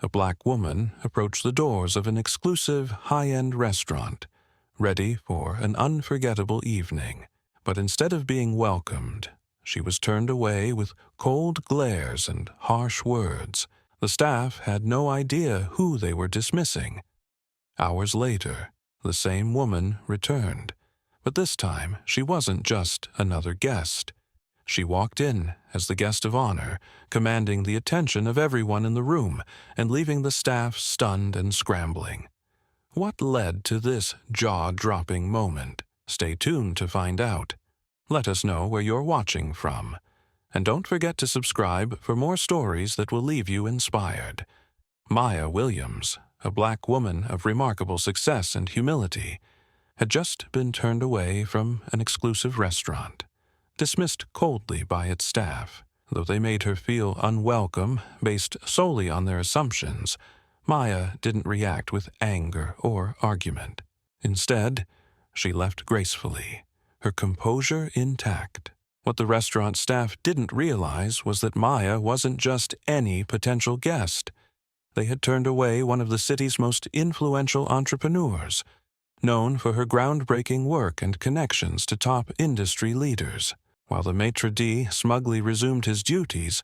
A black woman approached the doors of an exclusive, high-end restaurant, ready for an unforgettable evening. But instead of being welcomed, she was turned away with cold glares and harsh words. The staff had no idea who they were dismissing. Hours later, the same woman returned, but this time she wasn't just another guest. She walked in as the guest of honor, commanding the attention of everyone in the room and leaving the staff stunned and scrambling. What led to this jaw-dropping moment? Stay tuned to find out. Let us know where you're watching from. And don't forget to subscribe for more stories that will leave you inspired. Maya Williams, a black woman of remarkable success and humility, had just been turned away from an exclusive restaurant, dismissed coldly by its staff. Though they made her feel unwelcome based solely on their assumptions, Maya didn't react with anger or argument. Instead, she left gracefully, her composure intact. What the restaurant staff didn't realize was that Maya wasn't just any potential guest. They had turned away one of the city's most influential entrepreneurs, known for her groundbreaking work and connections to top industry leaders. While the maitre d' smugly resumed his duties,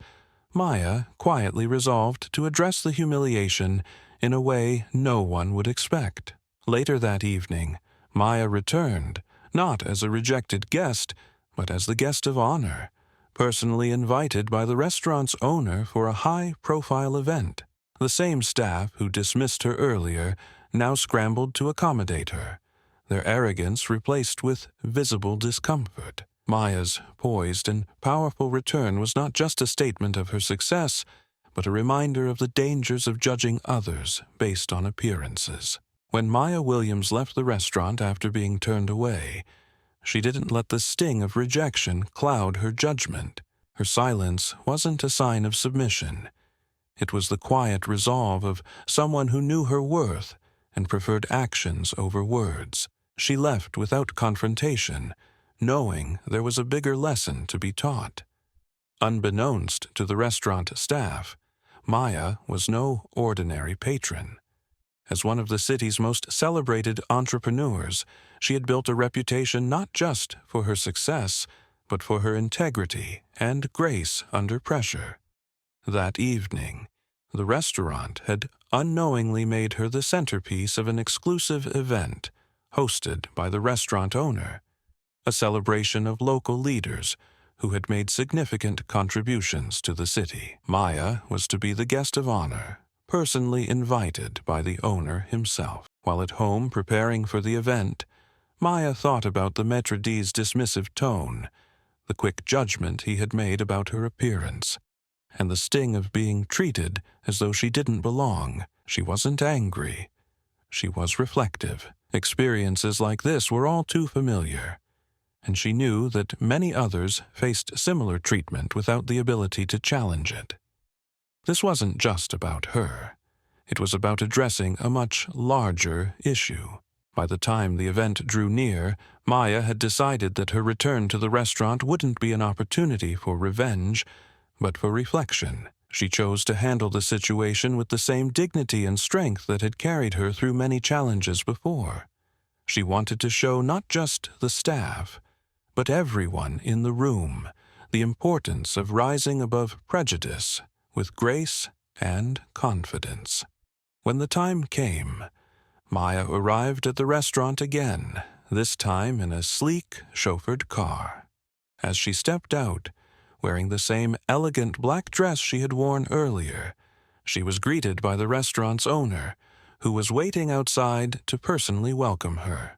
Maya quietly resolved to address the humiliation in a way no one would expect. Later that evening, Maya returned, not as a rejected guest, but as the guest of honor, personally invited by the restaurant's owner for a high-profile event. The same staff who dismissed her earlier now scrambled to accommodate her, their arrogance replaced with visible discomfort. Maya's poised and powerful return was not just a statement of her success, but a reminder of the dangers of judging others based on appearances. When Maya Williams left the restaurant after being turned away, she didn't let the sting of rejection cloud her judgment. Her silence wasn't a sign of submission. It was the quiet resolve of someone who knew her worth and preferred actions over words. She left without confrontation, knowing there was a bigger lesson to be taught. Unbeknownst to the restaurant staff, Maya was no ordinary patron. As one of the city's most celebrated entrepreneurs, she had built a reputation not just for her success, but for her integrity and grace under pressure. That evening, the restaurant had unknowingly made her the centerpiece of an exclusive event hosted by the restaurant owner, a celebration of local leaders who had made significant contributions to the city. Maya was to be the guest of honor, personally invited by the owner himself. While at home preparing for the event, Maya thought about the maitre d's dismissive tone, the quick judgment he had made about her appearance, and the sting of being treated as though she didn't belong. She wasn't angry. She was reflective. Experiences like this were all too familiar, and she knew that many others faced similar treatment without the ability to challenge it. This wasn't just about her. It was about addressing a much larger issue. By the time the event drew near, Maya had decided that her return to the restaurant wouldn't be an opportunity for revenge, but for reflection. She chose to handle the situation with the same dignity and strength that had carried her through many challenges before. She wanted to show not just the staff, but everyone in the room, the importance of rising above prejudice with grace and confidence. When the time came, Maya arrived at the restaurant again, this time in a sleek, chauffeured car. As she stepped out, wearing the same elegant black dress she had worn earlier, she was greeted by the restaurant's owner, who was waiting outside to personally welcome her.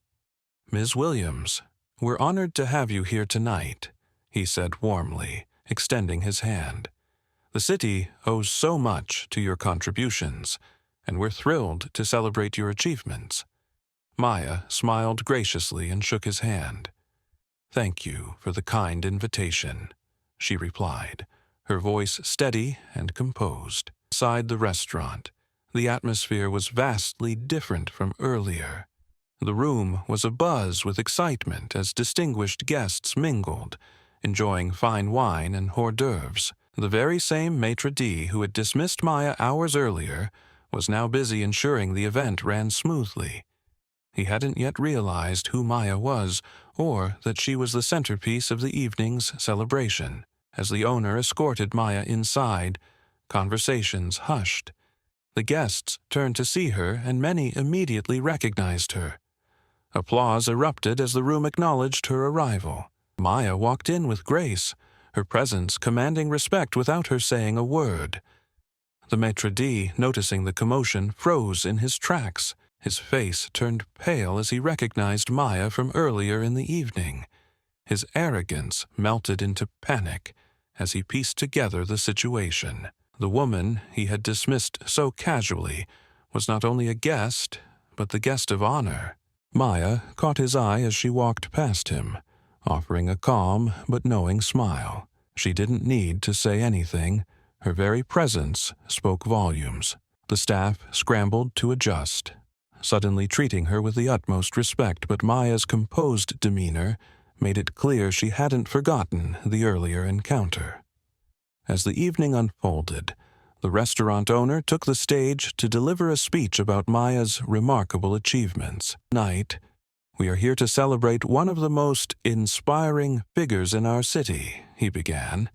"Ms. Williams, we're honored to have you here tonight," he said warmly, extending his hand. "The city owes so much to your contributions, and we're thrilled to celebrate your achievements." Maya smiled graciously and shook his hand. "Thank you for the kind invitation," she replied, her voice steady and composed. Inside the restaurant, the atmosphere was vastly different from earlier. The room was abuzz with excitement as distinguished guests mingled, enjoying fine wine and hors d'oeuvres. The very same maitre d' who had dismissed Maya hours earlier was now busy ensuring the event ran smoothly. He hadn't yet realized who Maya was, or that she was the centerpiece of the evening's celebration. As the owner escorted Maya inside, conversations hushed. The guests turned to see her, and many immediately recognized her. Applause erupted as the room acknowledged her arrival. Maya walked in with grace, her presence commanding respect without her saying a word. The maitre d', noticing the commotion, froze in his tracks. His face turned pale as he recognized Maya from earlier in the evening. His arrogance melted into panic as he pieced together the situation. The woman he had dismissed so casually was not only a guest, but the guest of honor. Maya caught his eye as she walked past him, offering a calm but knowing smile. She didn't need to say anything. Her very presence spoke volumes. The staff scrambled to adjust, suddenly treating her with the utmost respect, but Maya's composed demeanor made it clear she hadn't forgotten the earlier encounter. As the evening unfolded, the restaurant owner took the stage to deliver a speech about Maya's remarkable achievements. Tonight, we are here to celebrate one of the most inspiring figures in our city, he began.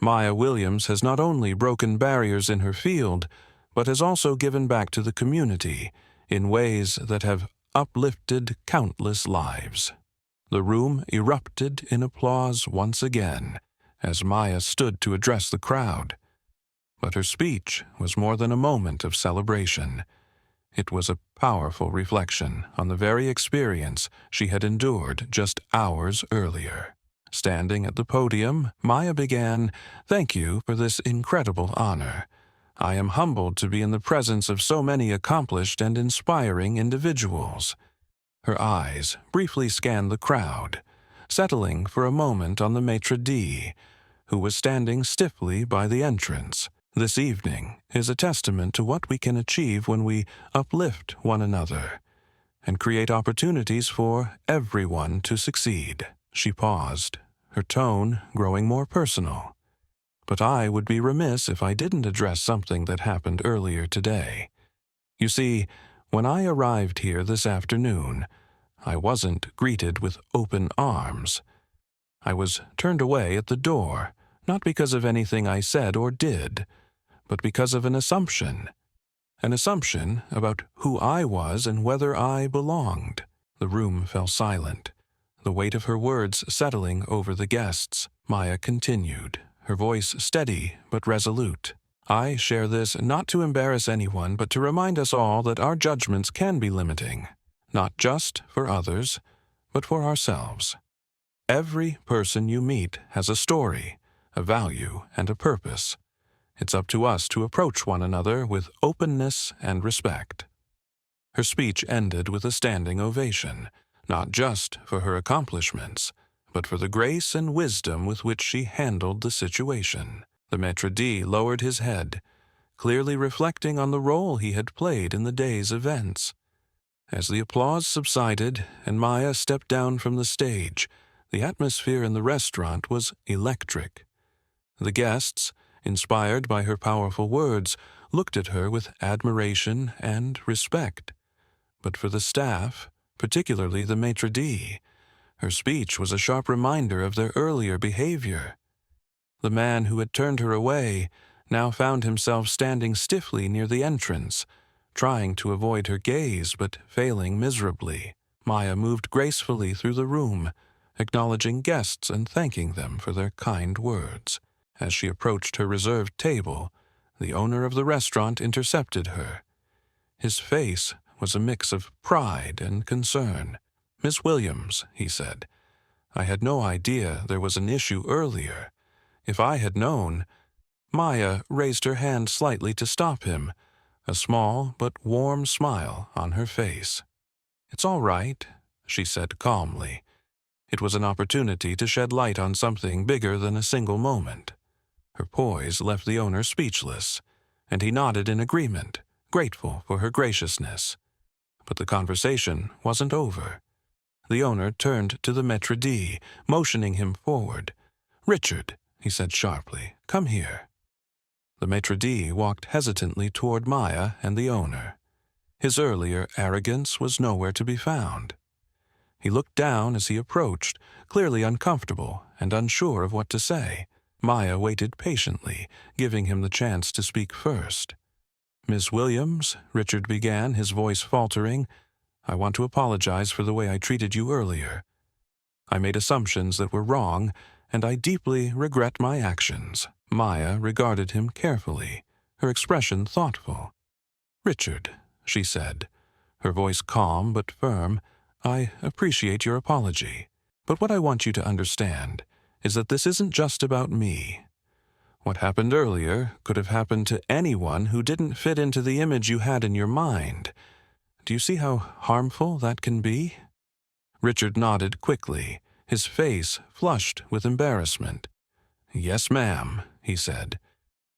Maya Williams has not only broken barriers in her field, but has also given back to the community in ways that have uplifted countless lives. The room erupted in applause once again as Maya stood to address the crowd. But her speech was more than a moment of celebration. It was a powerful reflection on the very experience she had endured just hours earlier. Standing at the podium, Maya began, "Thank you for this incredible honor. I am humbled to be in the presence of so many accomplished and inspiring individuals." Her eyes briefly scanned the crowd, settling for a moment on the maitre d', who was standing stiffly by the entrance. This evening is a testament to what we can achieve when we uplift one another and create opportunities for everyone to succeed. She paused, her tone growing more personal. But I would be remiss if I didn't address something that happened earlier today. You see, when I arrived here this afternoon, I wasn't greeted with open arms. I was turned away at the door, not because of anything I said or did, but because of an assumption about who I was and whether I belonged. The room fell silent, the weight of her words settling over the guests. Maya continued, her voice steady but resolute. "I share this not to embarrass anyone, but to remind us all that our judgments can be limiting, not just for others, but for ourselves. Every person you meet has a story, a value, and a purpose. It's up to us to approach one another with openness and respect." Her speech ended with a standing ovation, not just for her accomplishments, but for the grace and wisdom with which she handled the situation. The maitre d' lowered his head, clearly reflecting on the role he had played in the day's events. As the applause subsided and Maya stepped down from the stage, the atmosphere in the restaurant was electric. The guests, inspired by her powerful words, looked at her with admiration and respect. But for the staff, particularly the maitre d', her speech was a sharp reminder of their earlier behavior. The man who had turned her away now found himself standing stiffly near the entrance, trying to avoid her gaze but failing miserably. Maya moved gracefully through the room, acknowledging guests and thanking them for their kind words. As she approached her reserved table, the owner of the restaurant intercepted her. His face was a mix of pride and concern. "Miss Williams," he said, "I had no idea there was an issue earlier. If I had known—" Maya raised her hand slightly to stop him, a small but warm smile on her face. "It's all right," she said calmly. It was an opportunity to shed light on something bigger than a single moment. Her poise left the owner speechless, and he nodded in agreement, grateful for her graciousness. But the conversation wasn't over. The owner turned to the maitre d', motioning him forward. "Richard," he said sharply, "come here." The maitre d' walked hesitantly toward Maya and the owner. His earlier arrogance was nowhere to be found. He looked down as he approached, clearly uncomfortable and unsure of what to say. Maya waited patiently, giving him the chance to speak first. "Miss Williams," Richard began, his voice faltering, "I want to apologize for the way I treated you earlier. I made assumptions that were wrong, and I deeply regret my actions." Maya regarded him carefully, her expression thoughtful. "Richard," she said, her voice calm but firm, "I appreciate your apology. But what I want you to understand is that this isn't just about me. What happened earlier could have happened to anyone who didn't fit into the image you had in your mind. Do you see how harmful that can be?" Richard nodded quickly, his face flushed with embarrassment. "Yes, ma'am," he said.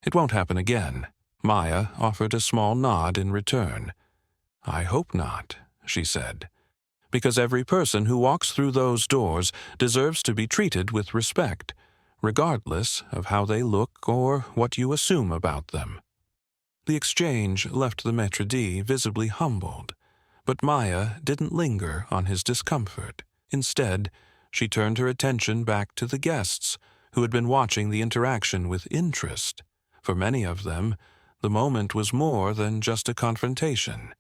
"It won't happen again." Maya offered a small nod in return. "I hope not," she said, "because every person who walks through those doors deserves to be treated with respect, regardless of how they look or what you assume about them." The exchange left the maitre d' visibly humbled, but Maya didn't linger on his discomfort. Instead, she turned her attention back to the guests, who had been watching the interaction with interest. For many of them, the moment was more than just a confrontation.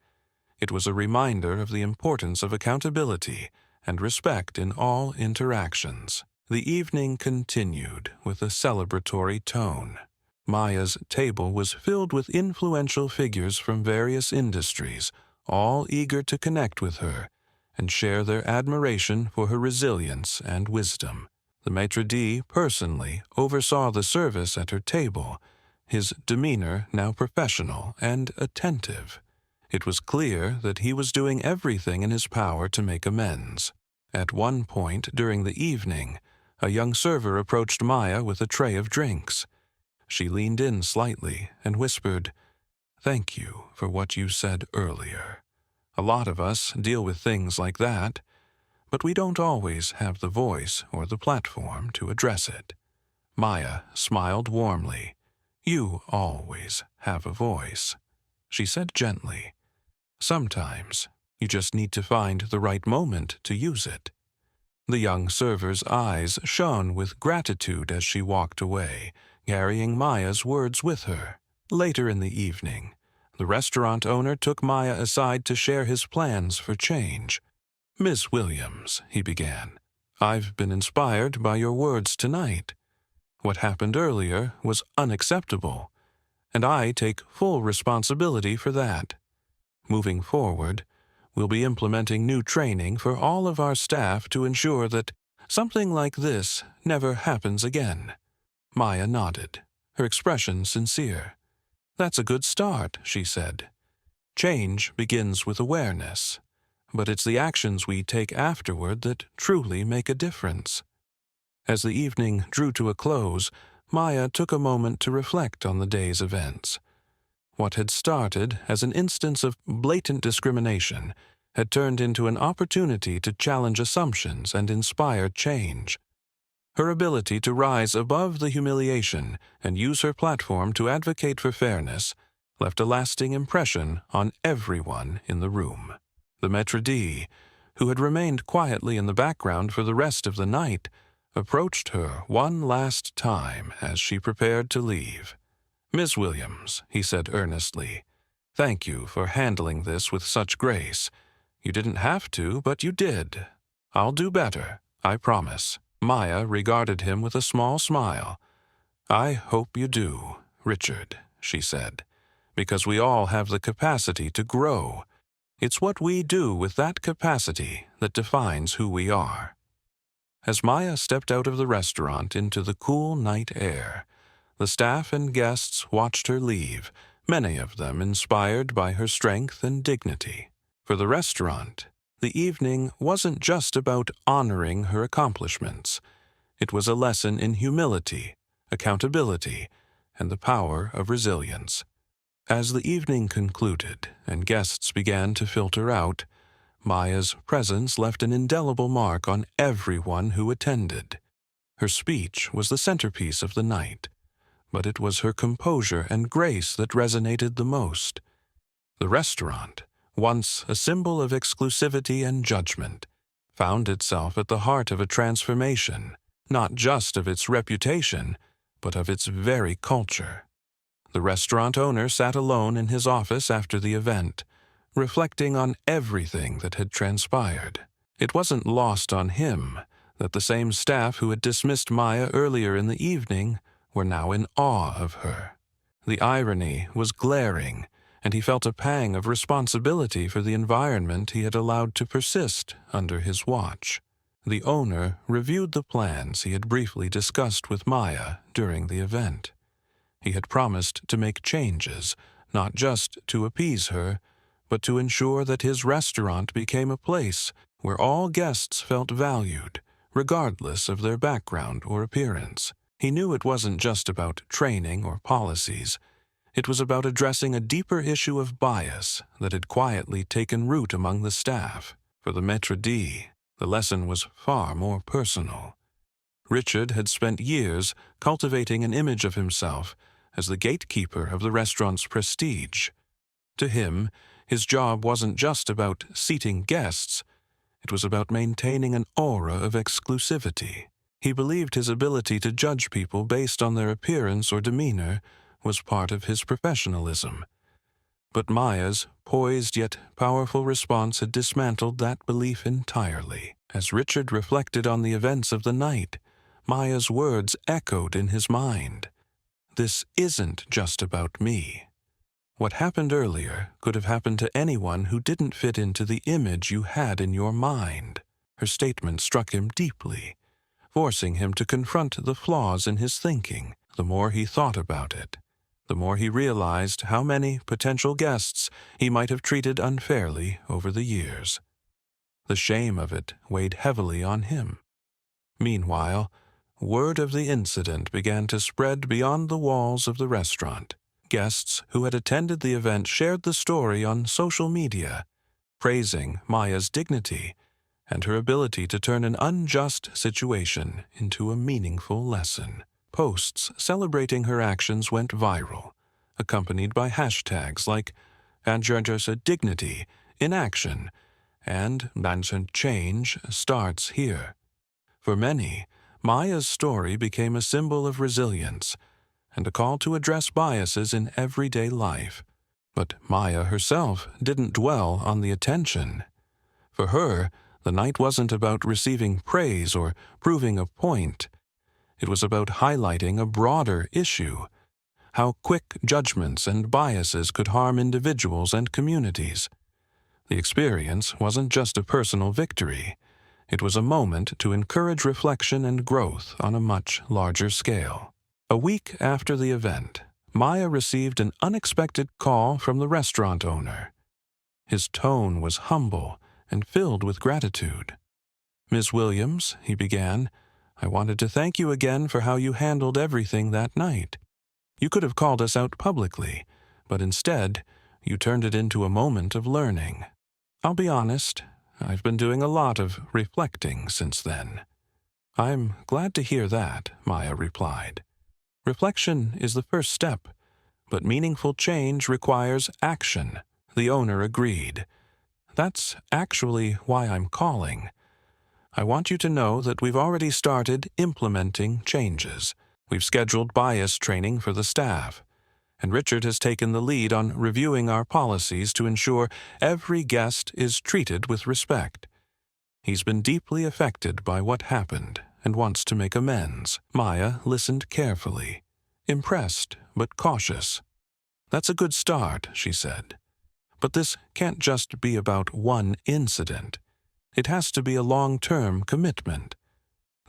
It was a reminder of the importance of accountability and respect in all interactions. The evening continued with a celebratory tone. Maya's table was filled with influential figures from various industries, all eager to connect with her and share their admiration for her resilience and wisdom. The maitre d' personally oversaw the service at her table, his demeanor now professional and attentive. It was clear that he was doing everything in his power to make amends. At one point during the evening, a young server approached Maya with a tray of drinks. She leaned in slightly and whispered, "Thank you for what you said earlier. A lot of us deal with things like that, but we don't always have the voice or the platform to address it." Maya smiled warmly. "You always have a voice," she said gently. "Sometimes you just need to find the right moment to use it." The young server's eyes shone with gratitude as she walked away, carrying Maya's words with her. Later in the evening, the restaurant owner took Maya aside to share his plans for change. "Miss Williams," he began, "I've been inspired by your words tonight. What happened earlier was unacceptable, and I take full responsibility for that. Moving forward, we'll be implementing new training for all of our staff to ensure that something like this never happens again." Maya nodded, her expression sincere. "That's a good start," she said. "Change begins with awareness, but it's the actions we take afterward that truly make a difference." As the evening drew to a close, Maya took a moment to reflect on the day's events. What had started as an instance of blatant discrimination had turned into an opportunity to challenge assumptions and inspire change. Her ability to rise above the humiliation and use her platform to advocate for fairness left a lasting impression on everyone in the room. The maitre d', who had remained quietly in the background for the rest of the night, approached her one last time as she prepared to leave. "Miss Williams," he said earnestly, "thank you for handling this with such grace. You didn't have to, but you did. I'll do better, I promise." Maya regarded him with a small smile. "I hope you do, Richard," she said, "because we all have the capacity to grow. It's what we do with that capacity that defines who we are." As Maya stepped out of the restaurant into the cool night air, the staff and guests watched her leave, many of them inspired by her strength and dignity. For the restaurant, the evening wasn't just about honoring her accomplishments. It was a lesson in humility, accountability, and the power of resilience. As the evening concluded and guests began to filter out, Maya's presence left an indelible mark on everyone who attended. Her speech was the centerpiece of the night, but it was her composure and grace that resonated the most. The restaurant, once a symbol of exclusivity and judgment, found itself at the heart of a transformation, not just of its reputation, but of its very culture. The restaurant owner sat alone in his office after the event, reflecting on everything that had transpired. It wasn't lost on him that the same staff who had dismissed Maya earlier in the evening were now in awe of her. The irony was glaring, and he felt a pang of responsibility for the environment he had allowed to persist under his watch. The owner reviewed the plans he had briefly discussed with Maya during the event. He had promised to make changes, not just to appease her, but to ensure that his restaurant became a place where all guests felt valued, regardless of their background or appearance. He knew it wasn't just about training or policies. It was about addressing a deeper issue of bias that had quietly taken root among the staff. For the maître d', the lesson was far more personal. Richard had spent years cultivating an image of himself as the gatekeeper of the restaurant's prestige. To him, his job wasn't just about seating guests. It was about maintaining an aura of exclusivity. He believed his ability to judge people based on their appearance or demeanor was part of his professionalism. But Maya's poised yet powerful response had dismantled that belief entirely. As Richard reflected on the events of the night, Maya's words echoed in his mind. "This isn't just about me." What happened earlier could have happened to anyone who didn't fit into the image you had in your mind. Her statement struck him deeply, forcing him to confront the flaws in his thinking. The more he thought about it, the more he realized how many potential guests he might have treated unfairly over the years. The shame of it weighed heavily on him. Meanwhile, word of the incident began to spread beyond the walls of the restaurant. Guests who had attended the event shared the story on social media, praising Maya's dignity and her ability to turn an unjust situation into a meaningful lesson. Posts celebrating her actions went viral, accompanied by hashtags like #dignity in action and "change starts here." For many, Maya's story became a symbol of resilience and a call to address biases in everyday life. But Maya herself didn't dwell on the attention. For her, the night wasn't about receiving praise or proving a point. It was about highlighting a broader issue: how quick judgments and biases could harm individuals and communities. The experience wasn't just a personal victory. It was a moment to encourage reflection and growth on a much larger scale. A week after the event, Maya received an unexpected call from the restaurant owner. His tone was humble and filled with gratitude. "Ms. Williams," he began, "I wanted to thank you again for how you handled everything that night. You could have called us out publicly, but instead, you turned it into a moment of learning. I'll be honest, I've been doing a lot of reflecting since then." "I'm glad to hear that," Maya replied. "Reflection is the first step, but meaningful change requires action." The owner agreed. "That's actually why I'm calling. I want you to know that we've already started implementing changes. We've scheduled bias training for the staff, and Richard has taken the lead on reviewing our policies to ensure every guest is treated with respect. He's been deeply affected by what happened and wants to make amends." Maya listened carefully, impressed but cautious. "That's a good start," she said. "But this can't just be about one incident. It has to be a long-term commitment."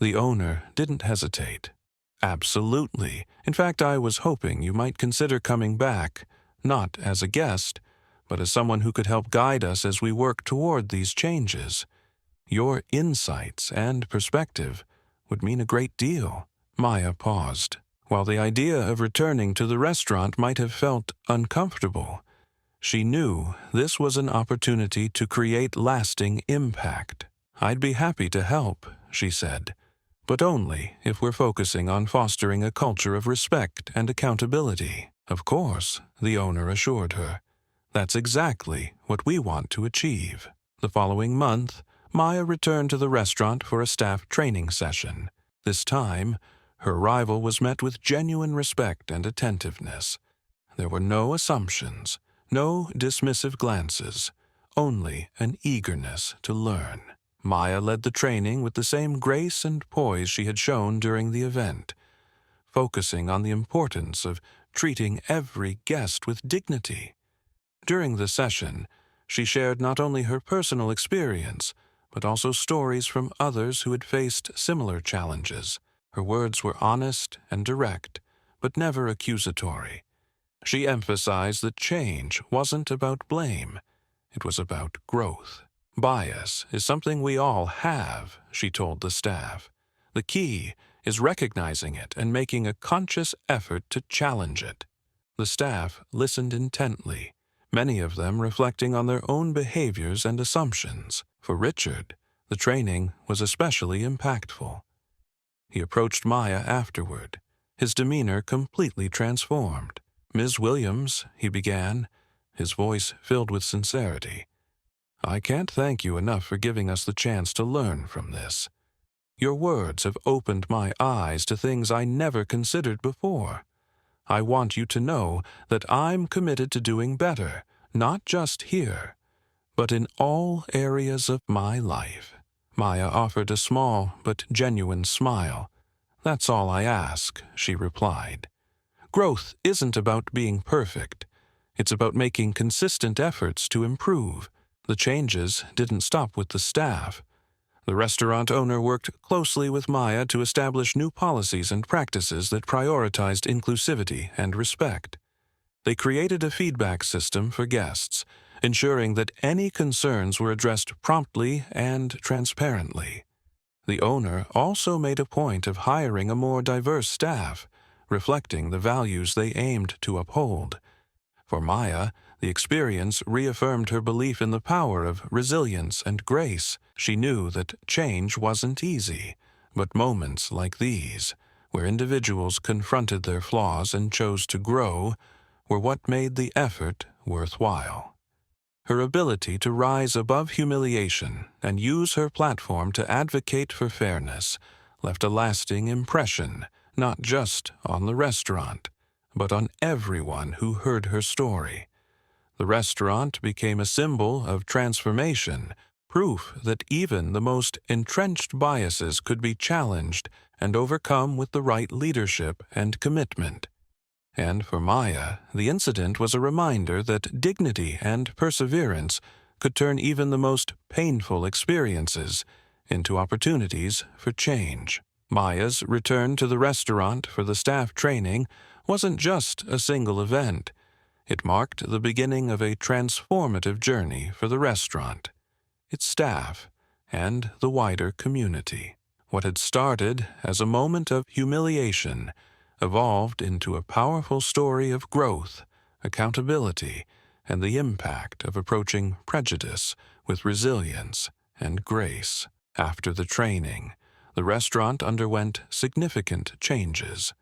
The owner didn't hesitate. "Absolutely. In fact, I was hoping you might consider coming back, not as a guest, but as someone who could help guide us as we work toward these changes. Your insights and perspective would mean a great deal." Maya paused. While the idea of returning to the restaurant might have felt uncomfortable, she knew this was an opportunity to create lasting impact. "I'd be happy to help," she said, but only if we're focusing on fostering a culture of respect and accountability. Of course, the owner assured her. That's exactly what we want to achieve. The following month, Maya returned to the restaurant for a staff training session. This time, her arrival was met with genuine respect and attentiveness. There were no assumptions, no dismissive glances, only an eagerness to learn. Maya led the training with the same grace and poise she had shown during the event, focusing on the importance of treating every guest with dignity. During the session, she shared not only her personal experience, but also stories from others who had faced similar challenges. Her words were honest and direct, but never accusatory. She emphasized that change wasn't about blame, it was about growth. Bias is something we all have, she told the staff. The key is recognizing it and making a conscious effort to challenge it. The staff listened intently, many of them reflecting on their own behaviors and assumptions. For Richard, the training was especially impactful. He approached Maya afterward, his demeanor completely transformed. "Ms. Williams," he began, his voice filled with sincerity, "I can't thank you enough for giving us the chance to learn from this. Your words have opened my eyes to things I never considered before. I want you to know that I'm committed to doing better, not just here, but in all areas of my life." Maya offered a small but genuine smile. "That's all I ask," she replied. "Growth isn't about being perfect. It's about making consistent efforts to improve." The changes didn't stop with the staff. The restaurant owner worked closely with Maya to establish new policies and practices that prioritized inclusivity and respect. They created a feedback system for guests, ensuring that any concerns were addressed promptly and transparently. The owner also made a point of hiring a more diverse staff, reflecting the values they aimed to uphold. For Maya, the experience reaffirmed her belief in the power of resilience and grace. She knew that change wasn't easy, but moments like these, where individuals confronted their flaws and chose to grow, were what made the effort worthwhile. Her ability to rise above humiliation and use her platform to advocate for fairness left a lasting impression, not just on the restaurant, but on everyone who heard her story. The restaurant became a symbol of transformation, proof that even the most entrenched biases could be challenged and overcome with the right leadership and commitment. And for Maya, the incident was a reminder that dignity and perseverance could turn even the most painful experiences into opportunities for change. Maya's return to the restaurant for the staff training wasn't just a single event. It marked the beginning of a transformative journey for the restaurant, its staff, and the wider community. What had started as a moment of humiliation evolved into a powerful story of growth, accountability, and the impact of approaching prejudice with resilience and grace. After the training, the restaurant underwent significant changes.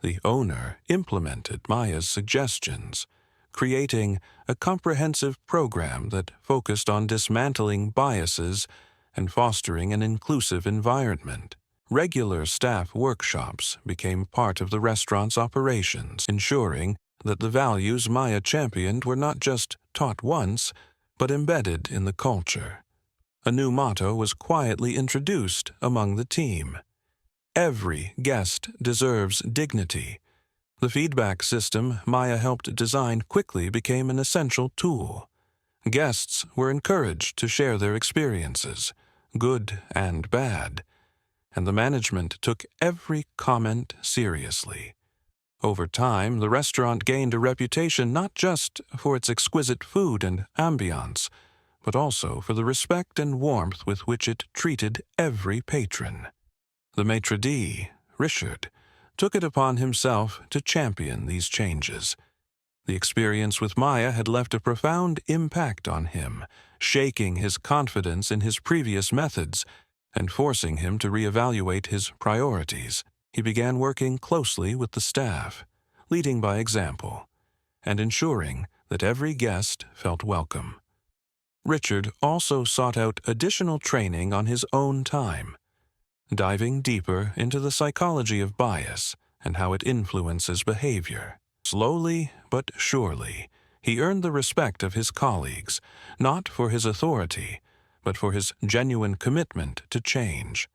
The owner implemented Maya's suggestions, creating a comprehensive program that focused on dismantling biases and fostering an inclusive environment. Regular staff workshops became part of the restaurant's operations, ensuring that the values Maya championed were not just taught once, but embedded in the culture. A new motto was quietly introduced among the team: "Every guest deserves dignity." The feedback system Maya helped design quickly became an essential tool. Guests were encouraged to share their experiences, good and bad, and the management took every comment seriously. Over time, the restaurant gained a reputation not just for its exquisite food and ambiance, but also for the respect and warmth with which it treated every patron. The maitre d', Richard, took it upon himself to champion these changes. The experience with Maya had left a profound impact on him, shaking his confidence in his previous methods and forcing him to reevaluate his priorities. He began working closely with the staff, leading by example, and ensuring that every guest felt welcome. Richard also sought out additional training on his own time, diving deeper into the psychology of bias and how it influences behavior. Slowly but surely, he earned the respect of his colleagues, not for his authority, but for his genuine commitment to change.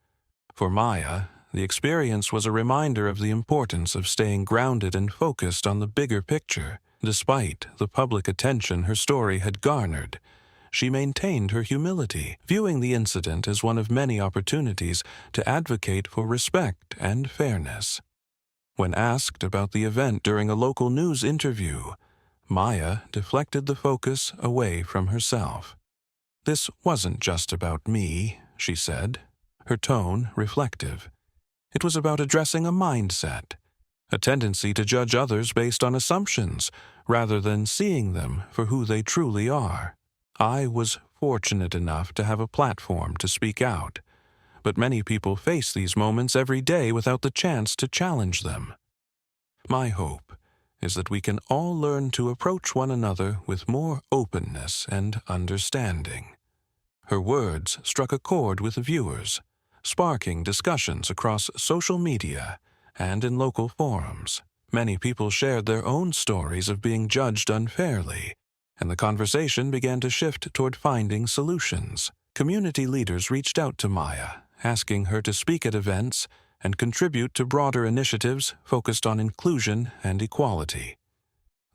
For Maya, the experience was a reminder of the importance of staying grounded and focused on the bigger picture. Despite the public attention her story had garnered, she maintained her humility, viewing the incident as one of many opportunities to advocate for respect and fairness. When asked about the event during a local news interview, Maya deflected the focus away from herself. "This wasn't just about me," she said, her tone reflective. "It was about addressing a mindset, a tendency to judge others based on assumptions rather than seeing them for who they truly are. I was fortunate enough to have a platform to speak out, but many people face these moments every day without the chance to challenge them. My hope is that we can all learn to approach one another with more openness and understanding." Her words struck a chord with viewers, sparking discussions across social media and in local forums. Many people shared their own stories of being judged unfairly, and the conversation began to shift toward finding solutions. Community leaders reached out to Maya, asking her to speak at events and contribute to broader initiatives focused on inclusion and equality.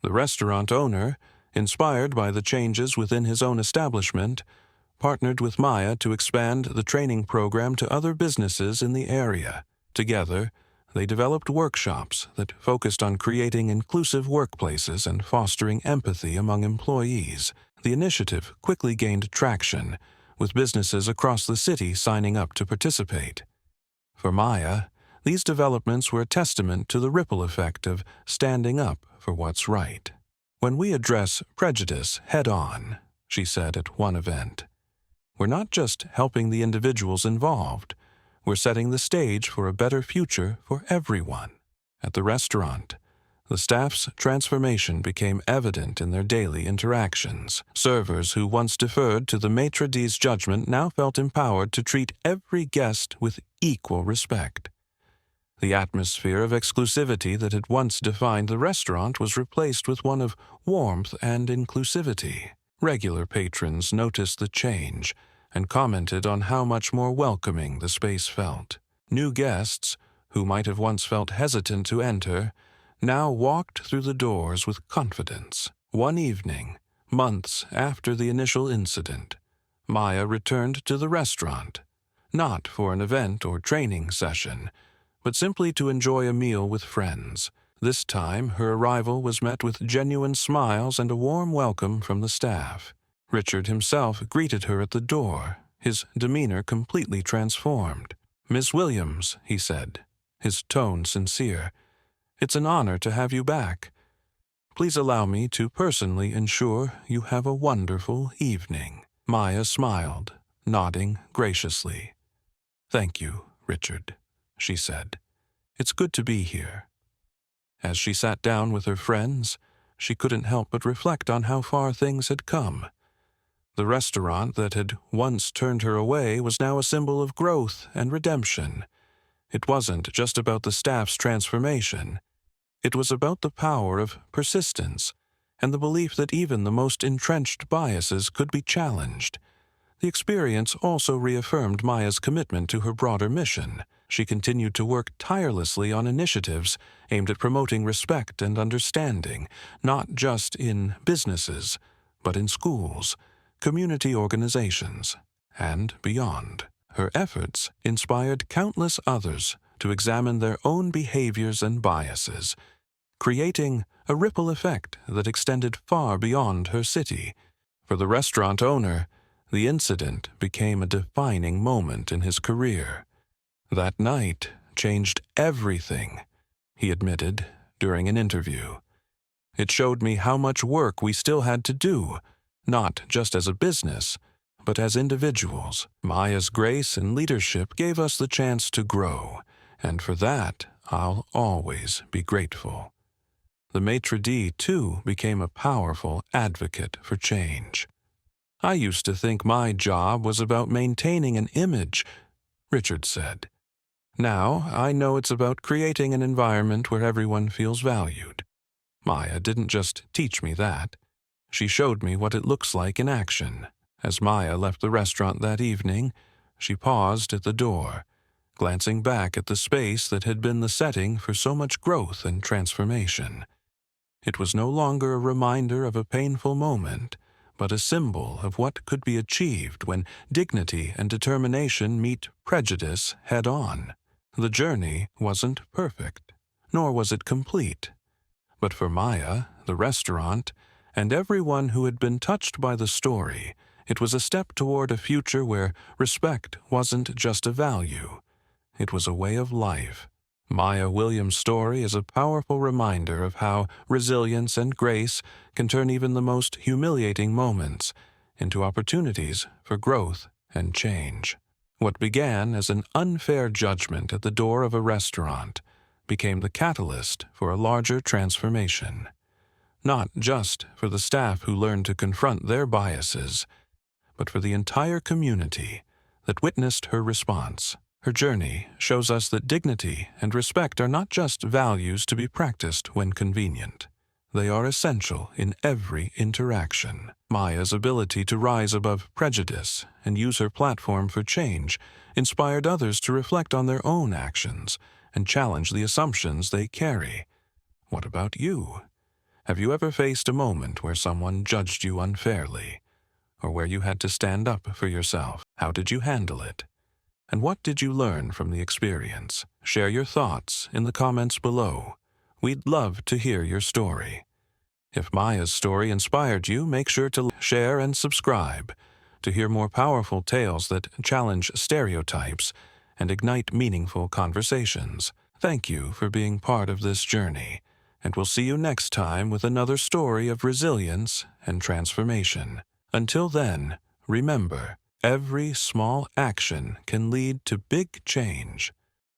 The restaurant owner, inspired by the changes within his own establishment, partnered with Maya to expand the training program to other businesses in the area. Together, they developed workshops that focused on creating inclusive workplaces and fostering empathy among employees. The initiative quickly gained traction, with businesses across the city signing up to participate. For Maya, these developments were a testament to the ripple effect of standing up for what's right. "When we address prejudice head-on," she said at one event, "we're not just helping the individuals involved, we're setting the stage for a better future for everyone." At the restaurant, the staff's transformation became evident in their daily interactions. Servers who once deferred to the maitre d's judgment now felt empowered to treat every guest with equal respect. The atmosphere of exclusivity that had once defined the restaurant was replaced with one of warmth and inclusivity. Regular patrons noticed the change and commented on how much more welcoming the space felt. New guests, who might have once felt hesitant to enter, now walked through the doors with confidence. One evening, months after the initial incident, Maya returned to the restaurant, not for an event or training session, but simply to enjoy a meal with friends. This time, her arrival was met with genuine smiles and a warm welcome from the staff. Richard himself greeted her at the door, his demeanor completely transformed. "Miss Williams," he said, his tone sincere, "it's an honor to have you back. Please allow me to personally ensure you have a wonderful evening." Maya smiled, nodding graciously. "Thank you, Richard," she said. "It's good to be here." As she sat down with her friends, she couldn't help but reflect on how far things had come. The restaurant that had once turned her away was now a symbol of growth and redemption. It wasn't just about the staff's transformation. It was about the power of persistence and the belief that even the most entrenched biases could be challenged. The experience also reaffirmed Maya's commitment to her broader mission. She continued to work tirelessly on initiatives aimed at promoting respect and understanding, not just in businesses, but in schools, community organizations, and beyond. Her efforts inspired countless others to examine their own behaviors and biases, creating a ripple effect that extended far beyond her city. For the restaurant owner, the incident became a defining moment in his career. "That night changed everything," he admitted during an interview. "It showed me how much work we still had to do, not just as a business, but as individuals. Maya's grace and leadership gave us the chance to grow, and for that I'll always be grateful. The maitre d', too, became a powerful advocate for change. I used to think my job was about maintaining an image, Richard said. Now I know it's about creating an environment where everyone feels valued. Maya didn't just teach me that. She showed me what it looks like in action. As Maya left the restaurant that evening, she paused at the door, glancing back at the space that had been the setting for so much growth and transformation. It was no longer a reminder of a painful moment, but a symbol of what could be achieved when dignity and determination meet prejudice head-on. The journey wasn't perfect, nor was it complete. But for Maya, the restaurant, and everyone who had been touched by the story, it was a step toward a future where respect wasn't just a value. It was a way of life. Maya Williams' story is a powerful reminder of how resilience and grace can turn even the most humiliating moments into opportunities for growth and change. What began as an unfair judgment at the door of a restaurant became the catalyst for a larger transformation. Not just for the staff who learned to confront their biases, but for the entire community that witnessed her response. Her journey shows us that dignity and respect are not just values to be practiced when convenient. They are essential in every interaction. Maya's ability to rise above prejudice and use her platform for change inspired others to reflect on their own actions and challenge the assumptions they carry. What about you? Have you ever faced a moment where someone judged you unfairly, or where you had to stand up for yourself? How did you handle it? And what did you learn from the experience? Share your thoughts in the comments below. We'd love to hear your story. If Maya's story inspired you, make sure to share and subscribe to hear more powerful tales that challenge stereotypes and ignite meaningful conversations. Thank you for being part of this journey, and we'll see you next time with another story of resilience and transformation. Until then, remember, every small action can lead to big change.